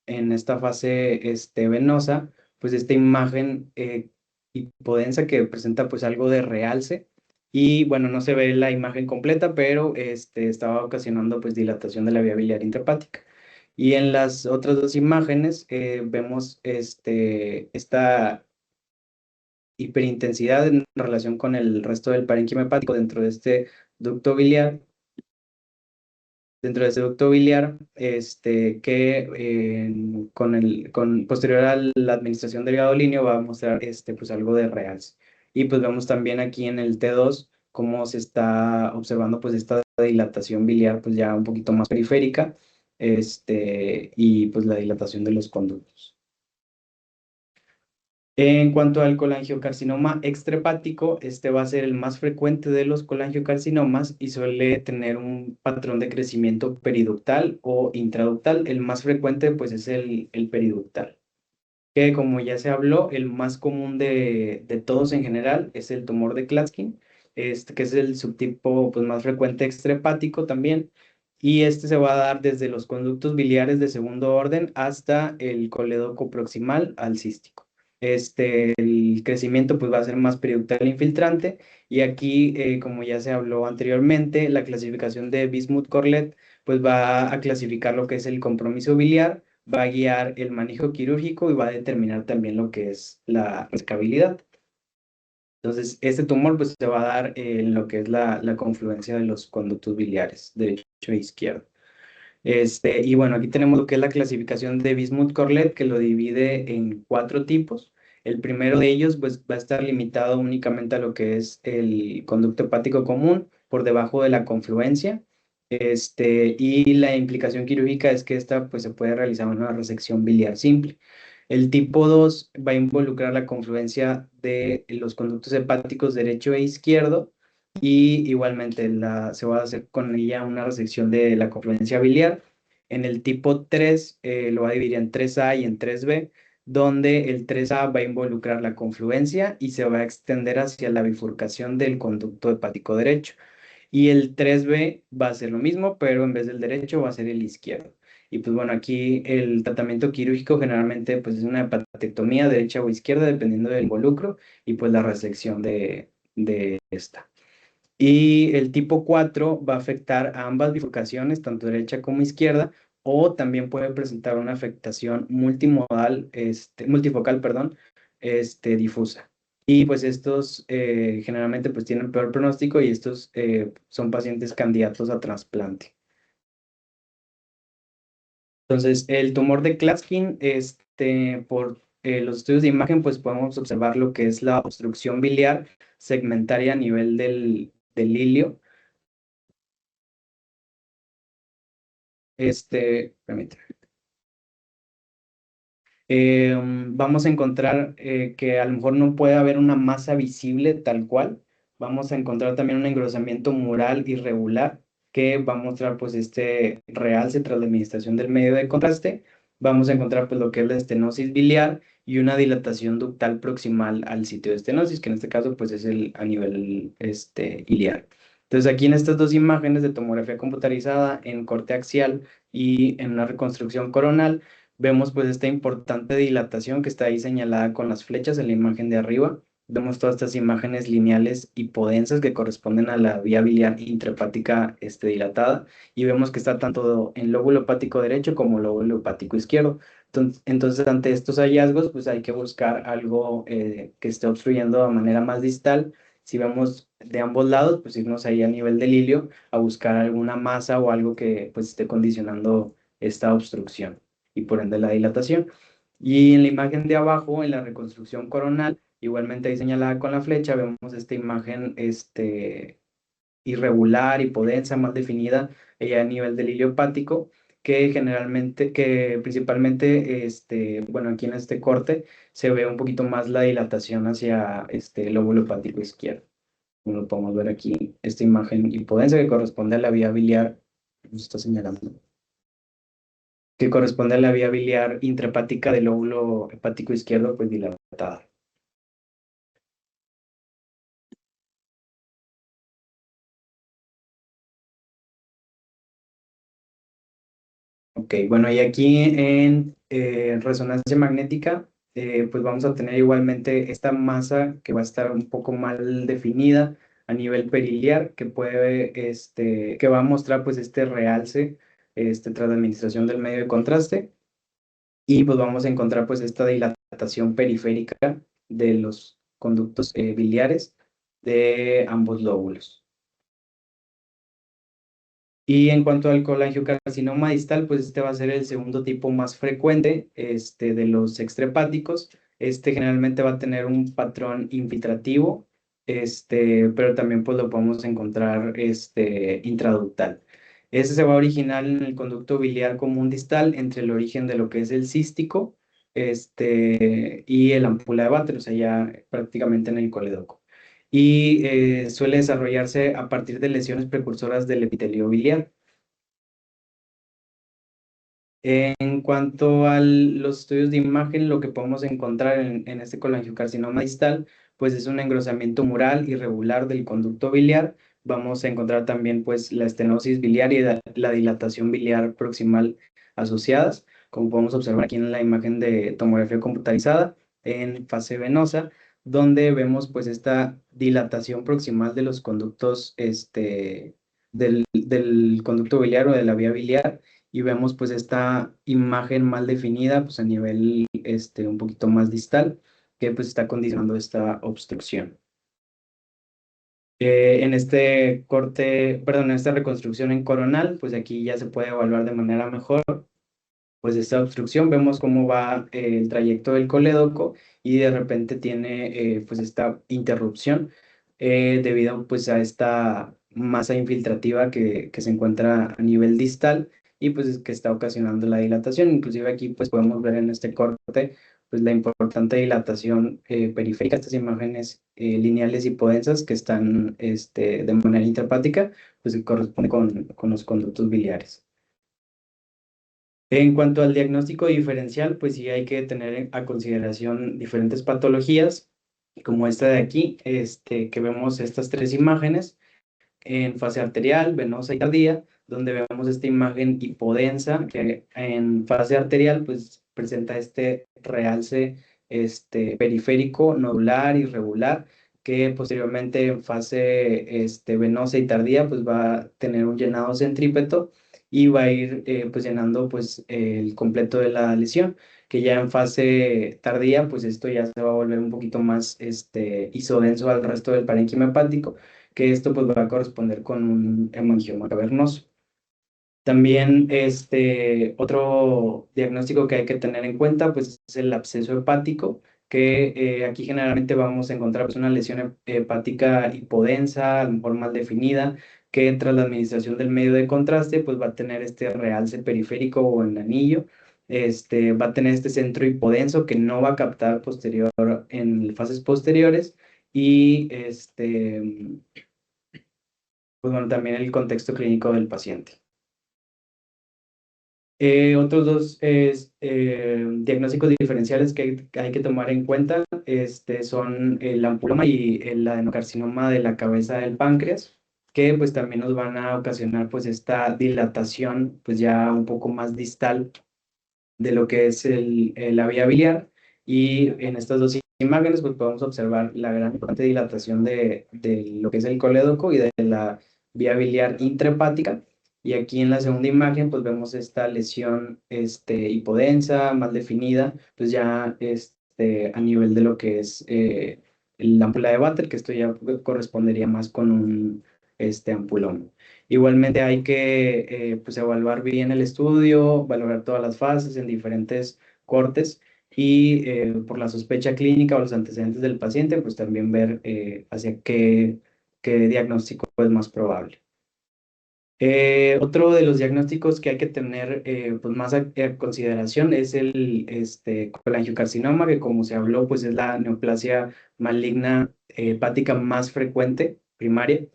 en esta fase venosa, pues esta imagen hipodensa que presenta pues algo de realce, y bueno, no se ve la imagen completa, pero estaba ocasionando pues dilatación de la vía biliar intrahepática. Y en las otras dos imágenes vemos esta hiperintensidad en relación con el resto del parénquima hepático dentro de este ducto biliar. Dentro de ese ducto biliar, que posterior a la administración del gadolíneo va a mostrar pues algo de realce. Y pues vemos también aquí en el T2 cómo se está observando pues esta dilatación biliar pues ya un poquito más periférica, y pues la dilatación de los conductos. En cuanto al colangiocarcinoma extrahepático, este va a ser el más frecuente de los colangiocarcinomas y suele tener un patrón de crecimiento periductal o intraductal. El más frecuente pues es el periductal, que como ya se habló, el más común de todos en general es el tumor de Klatskin, que es el subtipo pues, más frecuente extrahepático también, y se va a dar desde los conductos biliares de segundo orden hasta el colédoco proximal al cístico. El crecimiento pues va a ser más periductal infiltrante, y aquí, como ya se habló anteriormente, la clasificación de Bismuth-Corlett pues va a clasificar lo que es el compromiso biliar, va a guiar el manejo quirúrgico y va a determinar también lo que es la resecabilidad. Entonces, este tumor pues se va a dar en lo que es la confluencia de los conductos biliares, derecho e izquierdo. Y bueno, aquí tenemos lo que es la clasificación de Bismuth-Corlett, que lo divide en 4 tipos. El primero de ellos pues, va a estar limitado únicamente a lo que es el conducto hepático común por debajo de la confluencia. Y la implicación quirúrgica es que esta pues, se puede realizar una resección biliar simple. El tipo 2 va a involucrar la confluencia de los conductos hepáticos derecho e izquierdo, y igualmente se va a hacer con ella una resección de la confluencia biliar. En el tipo 3 lo va a dividir en 3A y en 3B, donde el 3A va a involucrar la confluencia y se va a extender hacia la bifurcación del conducto hepático derecho. Y el 3B va a ser lo mismo, pero en vez del derecho va a ser el izquierdo. Y pues bueno, aquí el tratamiento quirúrgico generalmente pues es una hepatectomía derecha o izquierda, dependiendo del involucro, y pues la resección de esta. Y el tipo 4 va a afectar a ambas bifurcaciones, tanto derecha como izquierda, o también puede presentar una afectación multifocal, perdón, difusa. Y pues estos generalmente pues tienen peor pronóstico, y estos son pacientes candidatos a trasplante. Entonces, el tumor de Klatskin, por los estudios de imagen, pues podemos observar lo que es la obstrucción biliar segmentaria a nivel del ilio. Permíteme. Vamos a encontrar que a lo mejor no puede haber una masa visible tal cual. Vamos a encontrar también un engrosamiento mural irregular que va a mostrar pues realce tras la administración del medio de contraste. Vamos a encontrar pues lo que es la estenosis biliar y una dilatación ductal proximal al sitio de estenosis, que en este caso pues es a nivel iliar. Entonces aquí en estas dos imágenes de tomografía computarizada en corte axial y en una reconstrucción coronal, vemos pues esta importante dilatación que está ahí señalada con las flechas en la imagen de arriba. Vemos todas estas imágenes lineales hipodensas que corresponden a la vía biliar intrahepática dilatada, y vemos que está tanto en lóbulo hepático derecho como lóbulo hepático izquierdo. Entonces, ante estos hallazgos, pues hay que buscar algo que esté obstruyendo de manera más distal, si vemos de ambos lados, pues irnos ahí a nivel del ilio a buscar alguna masa o algo que pues esté condicionando esta obstrucción y por ende la dilatación. Y en la imagen de abajo, en la reconstrucción coronal, igualmente ahí señalada con la flecha, vemos esta imagen irregular, hipodensa, más definida a nivel del hilio hepático, que generalmente, que principalmente, bueno, aquí en este corte se ve un poquito más la dilatación hacia el lóbulo hepático izquierdo. Como lo podemos ver aquí, esta imagen hipodensa que corresponde a la vía biliar, nos está señalando, que corresponde a la vía biliar intrahepática del lóbulo hepático izquierdo, pues dilatada. Ok, bueno, y aquí en resonancia magnética, pues vamos a tener igualmente esta masa que va a estar un poco mal definida a nivel periliar, que que va a mostrar pues este realce tras la administración del medio de contraste, y pues vamos a encontrar pues esta dilatación periférica de los conductos biliares de ambos lóbulos. Y en cuanto al colangiocarcinoma distal, pues este va a ser el segundo tipo más frecuente de los extrahepáticos. Generalmente va a tener un patrón infiltrativo, pero también pues lo podemos encontrar intraductal. Ese se va a originar en el conducto biliar común distal entre el origen de lo que es el cístico y el ámpula de Vater, o sea, ya prácticamente en el colédoco, y suele desarrollarse a partir de lesiones precursoras del epitelio biliar. En cuanto a los estudios de imagen, lo que podemos encontrar en este colangiocarcinoma distal, pues es un engrosamiento mural irregular del conducto biliar. Vamos a encontrar también pues la estenosis biliar y la dilatación biliar proximal asociadas, como podemos observar aquí en la imagen de tomografía computarizada en fase venosa, donde vemos pues esta dilatación proximal de los conductos del conducto biliar o de la vía biliar, y vemos pues esta imagen mal definida pues a nivel un poquito más distal, que pues está condicionando esta obstrucción. En este corte, perdón, en esta reconstrucción en coronal, pues aquí ya se puede evaluar de manera mejor pues esta obstrucción. Vemos cómo va el trayecto del colédoco y de repente tiene pues esta interrupción debido pues a esta masa infiltrativa que se encuentra a nivel distal y pues que está ocasionando la dilatación. Inclusive aquí pues podemos ver en este corte pues la importante dilatación periférica, estas imágenes lineales hipodensas que están de manera intrahepática, pues que corresponde con los conductos biliares. En cuanto al diagnóstico diferencial, pues sí hay que tener a consideración diferentes patologías, como esta de aquí, que vemos estas tres imágenes en fase arterial, venosa y tardía, donde vemos esta imagen hipodensa, que en fase arterial pues presenta este realce periférico, nodular, irregular, que posteriormente en fase venosa y tardía pues va a tener un llenado centrípeto y va a ir pues llenando pues el completo de la lesión, que ya en fase tardía pues esto ya se va a volver un poquito más isodenso al resto del parénquima hepático, que esto pues va a corresponder con un hemangioma cavernoso. También otro diagnóstico que hay que tener en cuenta pues es el absceso hepático, que aquí generalmente vamos a encontrar pues, una lesión hepática hipodensa, a lo mejor mal definida, que tras la administración del medio de contraste pues va a tener este realce periférico o en anillo, va a tener este centro hipodenso que no va a captar posterior en fases posteriores, y pues bueno, también el contexto clínico del paciente. Otros dos diagnósticos diferenciales que hay que tomar en cuenta son el ampuloma y el adenocarcinoma de la cabeza del páncreas, que pues también nos van a ocasionar pues esta dilatación pues ya un poco más distal de lo que es la vía biliar, y en estas dos imágenes pues podemos observar la gran importante dilatación de lo que es el colédoco y de la vía biliar intrahepática. Y aquí en la segunda imagen pues vemos esta lesión hipodensa, mal definida, pues ya a nivel de lo que es la ámpula de Vater, que esto ya correspondería más con un ampuloma. Igualmente hay que pues evaluar bien el estudio, valorar todas las fases en diferentes cortes y por la sospecha clínica o los antecedentes del paciente, pues también ver hacia qué diagnóstico es más probable. Otro de los diagnósticos que hay que tener pues más a consideración es el colangiocarcinoma, que como se habló, pues es la neoplasia maligna hepática más frecuente, primaria.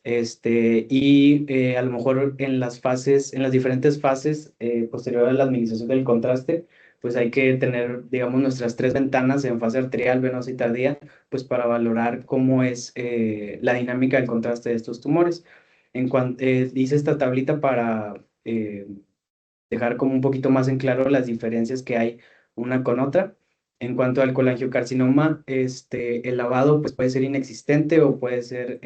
A lo mejor en las diferentes fases posterior a la administración del contraste, pues hay que tener, digamos, nuestras 3 ventanas en fase arterial, venosa y tardía, pues para valorar cómo es la dinámica del contraste de estos tumores. Hice esta tablita para dejar como un poquito más en claro las diferencias que hay una con otra. En cuanto al colangiocarcinoma, el lavado pues, puede ser inexistente o puede ser,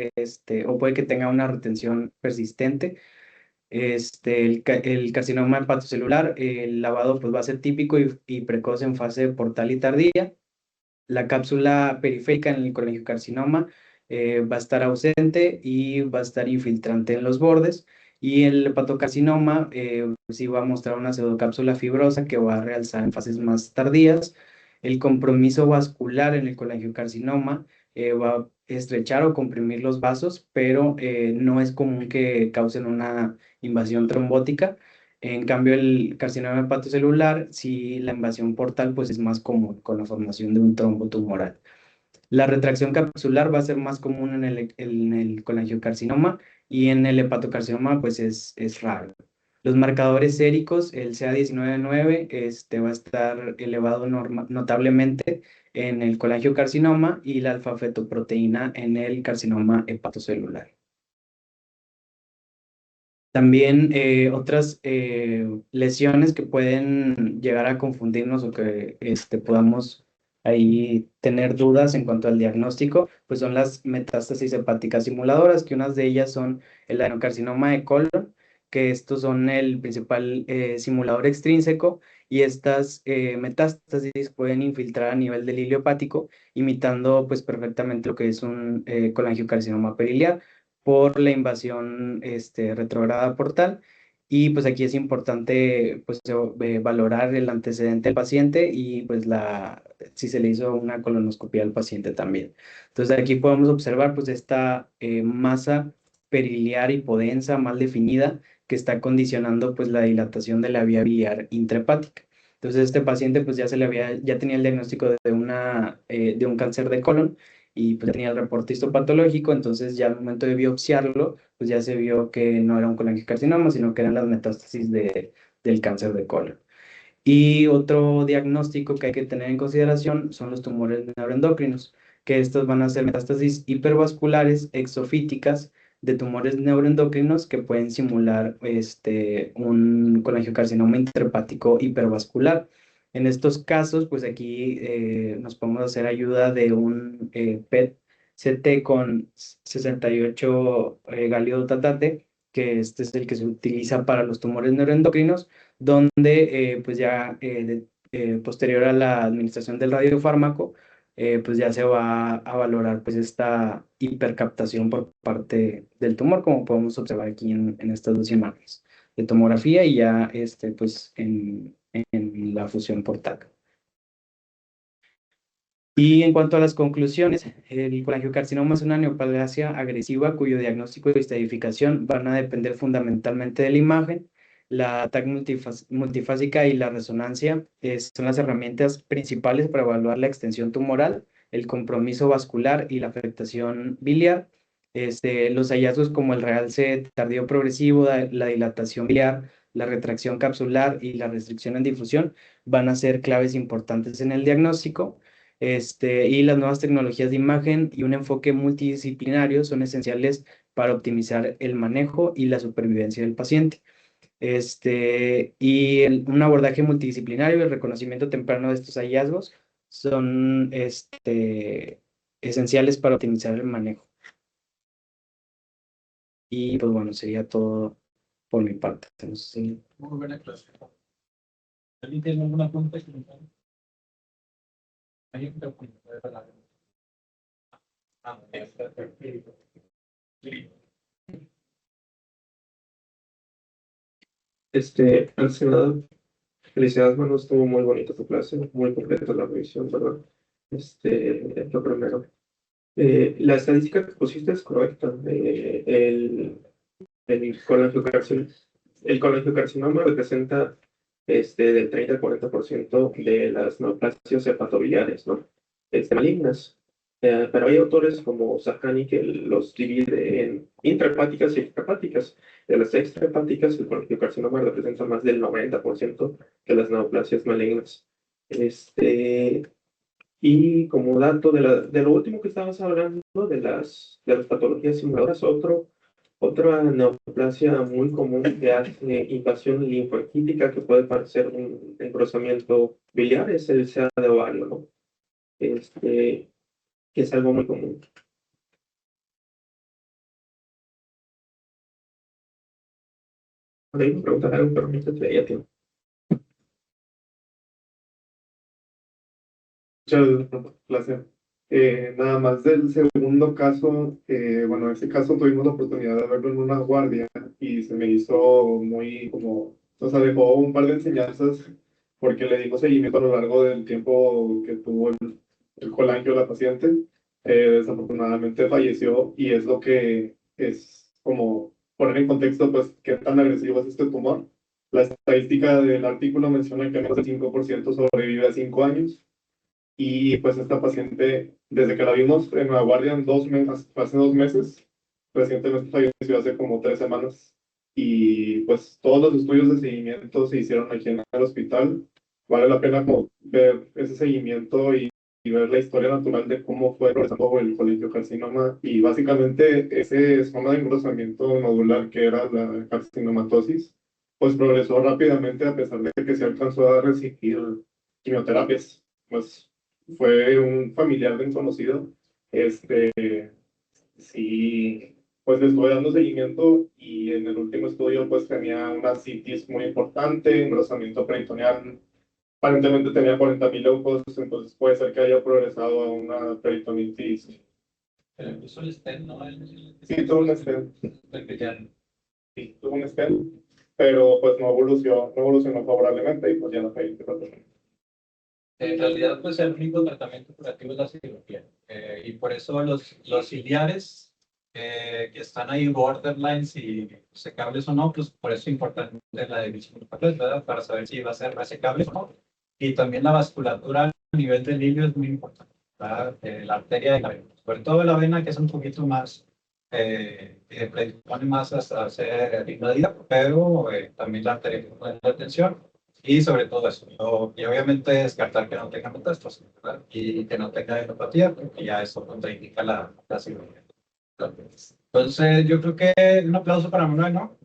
o puede que tenga una retención persistente. El carcinoma hepatocelular, el lavado pues, va a ser típico y precoz en fase portal y tardía. La cápsula periférica en el colangiocarcinoma va a estar ausente y va a estar infiltrante en los bordes. Y el hepatocarcinoma sí va a mostrar una pseudocápsula fibrosa que va a realzar en fases más tardías. El compromiso vascular en el colangiocarcinoma va a estrechar o comprimir los vasos, pero no es común que causen una invasión trombótica. En cambio, el carcinoma hepatocelular, si la invasión portal, pues es más común con la formación de un trombo tumoral. La retracción capsular va a ser más común en el colangiocarcinoma y en el hepatocarcinoma, pues es raro. Los marcadores séricos, el CA19-9, va a estar elevado notablemente en el colangiocarcinoma y la alfa-fetoproteína en el carcinoma hepatocelular. También otras lesiones que pueden llegar a confundirnos o que podamos ahí tener dudas en cuanto al diagnóstico, pues son las metástasis hepáticas simuladoras, que unas de ellas son el adenocarcinoma de colon, que estos son el principal simulador extrínseco, y estas metástasis pueden infiltrar a nivel del hilio hepático, imitando pues perfectamente lo que es un colangiocarcinoma periliar por la invasión retrógrada portal. Y pues aquí es importante pues valorar el antecedente del paciente y pues si se le hizo una colonoscopia al paciente también. Entonces aquí podemos observar pues esta masa periliar hipodensa mal definida que está condicionando pues la dilatación de la vía biliar intrahepática. Entonces este paciente pues ya tenía el diagnóstico de un cáncer de colon y pues tenía el reporte histopatológico, entonces ya al momento de biopsiarlo, pues ya se vio que no era un colangiocarcinoma, sino que eran las metástasis del cáncer de colon. Y otro diagnóstico que hay que tener en consideración son los tumores neuroendocrinos, que estos van a ser metástasis hipervasculares exofíticas de tumores neuroendocrinos que pueden simular un colangiocarcinoma intrahepático hipervascular. En estos casos, pues aquí nos podemos hacer ayuda de un PET-CT con 68 galiodotatate, que este es el que se utiliza para los tumores neuroendocrinos, donde pues ya posterior a la administración del radiofármaco, pues ya se va a valorar pues esta hipercaptación por parte del tumor, como podemos observar aquí en estas dos imágenes de tomografía y ya pues en la fusión por TAC. Y en cuanto a las conclusiones, el colangiocarcinoma es una neoplasia agresiva cuyo diagnóstico y estadificación van a depender fundamentalmente de la imagen. La TAC multifásica y la resonancia son las herramientas principales para evaluar la extensión tumoral, el compromiso vascular y la afectación biliar. Los hallazgos como el realce tardío progresivo, la dilatación biliar, la retracción capsular y la restricción en difusión van a ser claves importantes en el diagnóstico. Y las nuevas tecnologías de imagen y un enfoque multidisciplinario son esenciales para optimizar el manejo y la supervivencia del paciente. Un abordaje multidisciplinario y el reconocimiento temprano de estos hallazgos son esenciales para optimizar el manejo. Y pues bueno, sería todo por mi parte. No sé si... Muy buena clase. ¿Alguien tiene alguna pregunta? ¿Alguien te puede hablar? Antes que nada, felicidades, Manu, estuvo muy bonita tu clase, muy completa la revisión, ¿verdad? Lo primero. La estadística que pusiste es correcta. El el colangiocarcinoma representa del 30 al 40% de las neoplasias hepatobiliares, ¿no? Malignas. Pero hay autores como Zajani que los divide en intrahepáticas y extrahepáticas. De las extrahepáticas, el colangiocarcinoma representa más del 90% de las neoplasias malignas. Y como dato de lo último que estabas hablando, de las patologías simuladoras, otra neoplasia muy común que hace invasión linfoquítica que puede parecer un engrosamiento biliar es el SEA de ovario, ¿no? Que es algo muy común. Me preguntar algo, pero no te traía tiempo. Muchas gracias. Nada más del segundo caso, bueno, en ese caso tuvimos la oportunidad de verlo en una guardia y se me hizo muy como, o sea, dejó un par de enseñanzas porque le dimos seguimiento a lo largo del tiempo que tuvo el colangio la paciente. Desafortunadamente falleció y es lo que es como poner en contexto, pues, qué tan agresivo es este tumor. La estadística del artículo menciona que menos del 5% sobrevive a 5 años. Y pues esta paciente, desde que la vimos en la guardia en hace 2 meses, recientemente falleció hace como 3 semanas. Y pues todos los estudios de seguimiento se hicieron aquí en el hospital. Vale la pena como ver ese seguimiento y ver la historia natural de cómo fue progresando el colangiocarcinoma. Y básicamente ese esquema de engrosamiento nodular que era la carcinomatosis, pues progresó rápidamente a pesar de que se alcanzó a recibir quimioterapias. Pues fue un familiar de un conocido. Sí, pues le estuve dando seguimiento y en el último estudio pues tenía una citis muy importante, engrosamiento peritoneal. Aparentemente tenía 40.000 leucos, entonces puede ser que haya progresado a una peritonitis. Pero puso el stent, ¿no? Sí, tuvo un stent. El Sí, tuvo un stent, pero pues no evolucionó favorablemente y pues ya no fue. En realidad, pues el único tratamiento curativo es la cirugía. Y por eso los ciliares que están ahí borderline, si secables o no, pues por eso es importante la división de papeles, ¿verdad? Para saber si va a ser resecable o no. Y también la vasculatura a nivel del hilio es muy importante, ¿verdad? La arteria y la vena. Sobre todo la vena, que es un poquito más, predispone más a ser invadida, pero también la arteria que pone la atención. Y sobre todo eso, y obviamente descartar que no tenga metástasis, ¿verdad? Y que no tenga endometría, porque ya eso contraindica la cirugía. Entonces, yo creo que un aplauso para Manuel, ¿no?